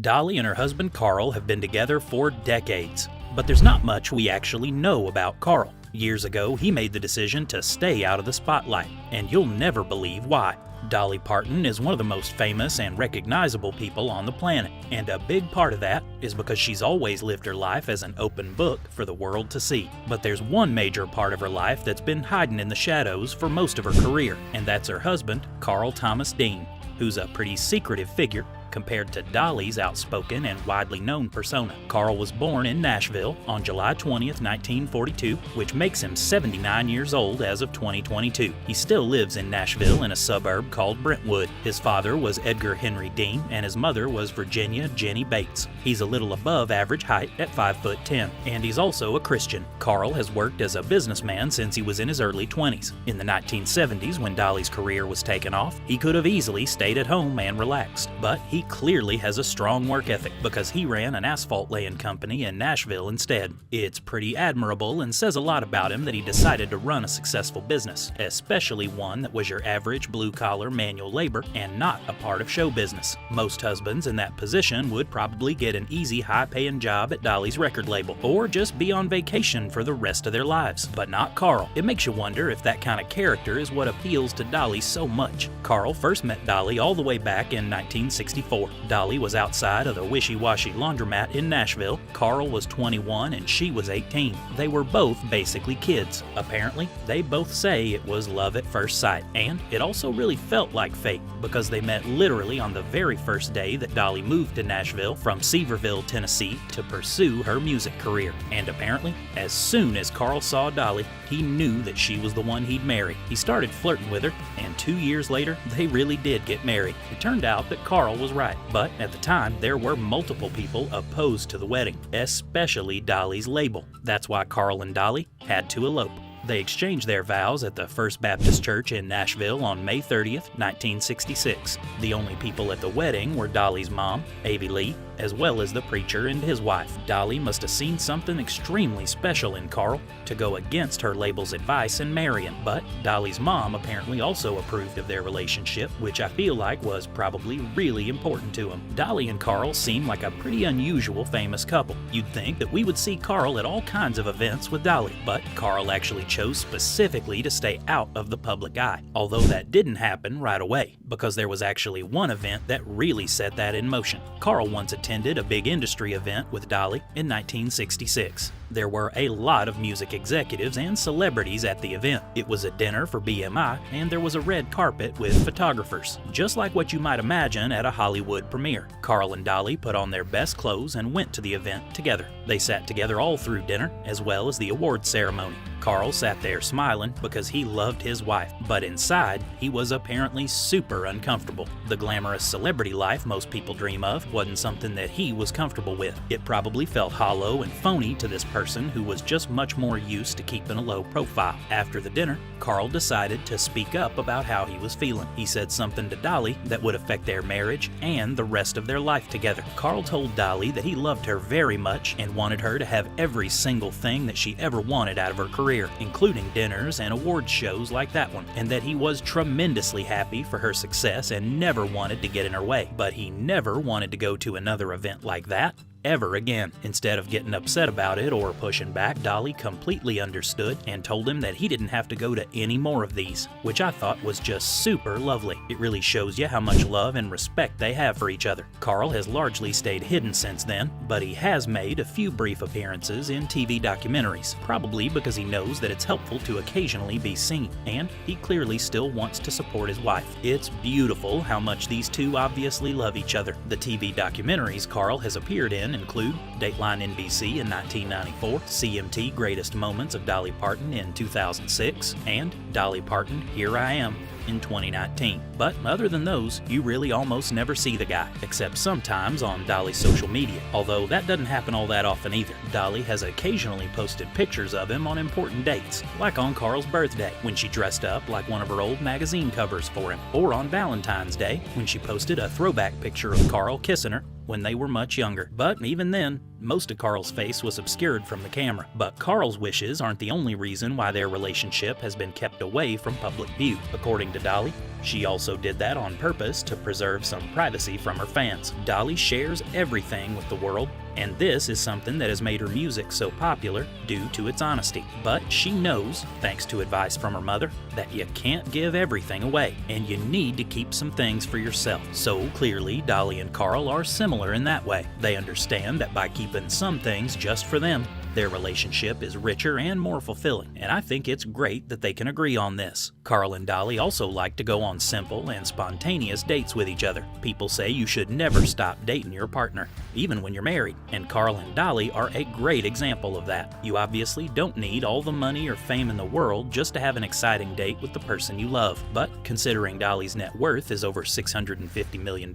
Dolly and her husband Carl have been together for decades, but there's not much we actually know about Carl. Years ago, he made the decision to stay out of the spotlight, and you'll never believe why. Dolly Parton is one of the most famous and recognizable people on the planet, and a big part of that is because she's always lived her life as an open book for the world to see. But there's one major part of her life that's been hiding in the shadows for most of her career, and that's her husband, Carl Thomas Dean, who's a pretty secretive figure compared to Dolly's outspoken and widely known persona. Carl was born in Nashville on July 20th, 1942, which makes him 79 years old as of 2022. He still lives in Nashville in a suburb called Brentwood. His father was Edgar Henry Dean, and his mother was Virginia Jenny Bates. He's a little above average height at 5'10", and he's also a Christian. Carl has worked as a businessman since he was in his early 20s. In the 1970s, when Dolly's career was taking off, he could have easily stayed at home and relaxed, but he clearly has a strong work ethic because he ran an asphalt laying company in Nashville instead. It's pretty admirable and says a lot about him that he decided to run a successful business, especially one that was your average blue-collar manual labor and not a part of show business. Most husbands in that position would probably get an easy, high-paying job at Dolly's record label or just be on vacation for the rest of their lives, but not Carl. It makes you wonder if that kind of character is what appeals to Dolly so much. Carl first met Dolly all the way back in 1964. Dolly was outside of the wishy-washy laundromat in Nashville. Carl was 21 and she was 18. They were both basically kids. Apparently, they both say it was love at first sight, and it also really felt like fate because they met literally on the very first day that Dolly moved to Nashville from Seaverville, Tennessee to pursue her music career. And apparently, as soon as Carl saw Dolly, he knew that she was the one he'd marry. He started flirting with her, and 2 years later, they really did get married. It turned out that Carl was right, but at the time, there were multiple people opposed to the wedding, especially Dolly's label. That's why Carl and Dolly had to elope. They exchanged their vows at the First Baptist Church in Nashville on May 30th, 1966. The only people at the wedding were Dolly's mom, Avie Lee, as well as the preacher and his wife. Dolly must have seen something extremely special in Carl to go against her label's advice and marry him. But Dolly's mom apparently also approved of their relationship, which I feel like was probably really important to him. Dolly and Carl seem like a pretty unusual famous couple. You'd think that we would see Carl at all kinds of events with Dolly, but Carl actually chose specifically to stay out of the public eye. Although that didn't happen right away, because there was actually one event that really set that in motion. Carl once attended a big industry event with Dolly in 1966. There were a lot of music executives and celebrities at the event. It was a dinner for BMI, and there was a red carpet with photographers, just like what you might imagine at a Hollywood premiere. Carl and Dolly put on their best clothes and went to the event together. They sat together all through dinner, as well as the awards ceremony. Carl sat there smiling because he loved his wife, but inside, he was apparently super uncomfortable. The glamorous celebrity life most people dream of wasn't something that he was comfortable with. It probably felt hollow and phony to this person who was just much more used to keeping a low profile. After the dinner, Carl decided to speak up about how he was feeling. He said something to Dolly that would affect their marriage and the rest of their life together. Carl told Dolly that he loved her very much and wanted her to have every single thing that she ever wanted out of her career, including dinners and awards shows like that one, and that he was tremendously happy for her success and never wanted to get in her way. But he never wanted to go to another event like that ever again. Instead of getting upset about it or pushing back, Dolly completely understood and told him that he didn't have to go to any more of these, which I thought was just super lovely. It really shows you how much love and respect they have for each other. Carl has largely stayed hidden since then, but he has made a few brief appearances in TV documentaries, probably because he knows that it's helpful to occasionally be seen, and he clearly still wants to support his wife. It's beautiful how much these two obviously love each other. The TV documentaries Carl has appeared in include Dateline NBC in 1994, CMT Greatest Moments of Dolly Parton in 2006, and Dolly Parton Here I Am in 2019. But other than those, you really almost never see the guy, except sometimes on Dolly's social media, although that doesn't happen all that often either. Dolly has occasionally posted pictures of him on important dates, like on Carl's birthday, when she dressed up like one of her old magazine covers for him, or on Valentine's Day, when she posted a throwback picture of Carl kissing her when they were much younger. But even then, most of Carl's face was obscured from the camera. But Carl's wishes aren't the only reason why their relationship has been kept away from public view. According to Dolly, she also did that on purpose to preserve some privacy from her fans. Dolly shares everything with the world, and this is something that has made her music so popular due to its honesty. But she knows, thanks to advice from her mother, that you can't give everything away, and you need to keep some things for yourself. So clearly, Dolly and Carl are similar in that way. They understand that by keeping some things just for them, their relationship is richer and more fulfilling, and I think it's great that they can agree on this. Carl and Dolly also like to go on simple and spontaneous dates with each other. People say you should never stop dating your partner, even when you're married, and Carl and Dolly are a great example of that. You obviously don't need all the money or fame in the world just to have an exciting date with the person you love. But considering Dolly's net worth is over $650 million,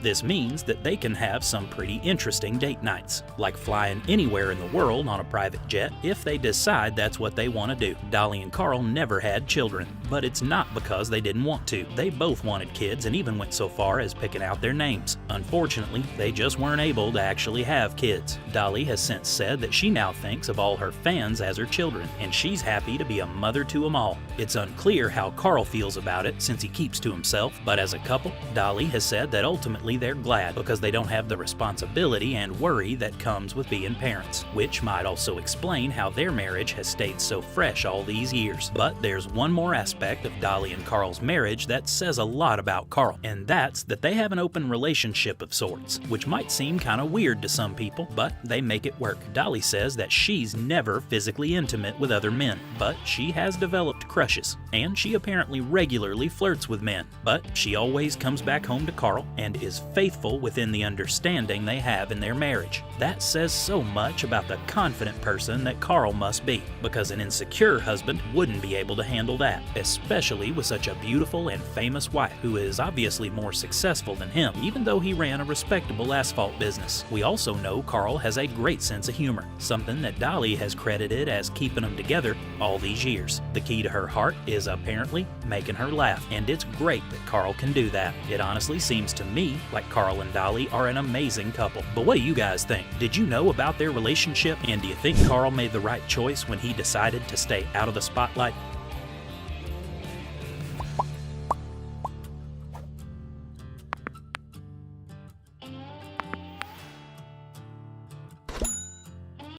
this means that they can have some pretty interesting date nights, like flying anywhere in the world on a private jet if they decide that's what they want to do. Dolly and Carl never had children, but it's not because they didn't want to. They both wanted kids and even went so far as picking out their names. Unfortunately, they just weren't able to actually have kids. Dolly has since said that she now thinks of all her fans as her children, and she's happy to be a mother to them all. It's unclear how Carl feels about it since he keeps to himself, but as a couple, Dolly has said that ultimately they're glad because they don't have the responsibility and worry that comes with being parents, which might also explain how their marriage has stayed so fresh all these years. But there's one more aspect of Dolly and Carl's marriage that says a lot about Carl, and that's that they have an open relationship of sorts, which might seem kind of weird to some people, but they make it work. Dolly says that she's never physically intimate with other men, but she has developed crushes, and she apparently regularly flirts with men, but she always comes back home to Carl and is faithful within the understanding they have in their marriage. That says so much about the confident person that Carl must be, because an insecure husband wouldn't be able to handle that, especially with such a beautiful and famous wife who is obviously more successful than him, even though he ran a respectable asphalt business. We also know Carl has a great sense of humor, something that Dolly has credited as keeping them together all these years. The key to her heart is apparently making her laugh, and it's great that Carl can do that. It honestly seems to me like Carl and Dolly are an amazing couple. But what do you guys think? Did you know about their relationship, and do you think Carl made the right choice when he decided to stay out of the spotlight?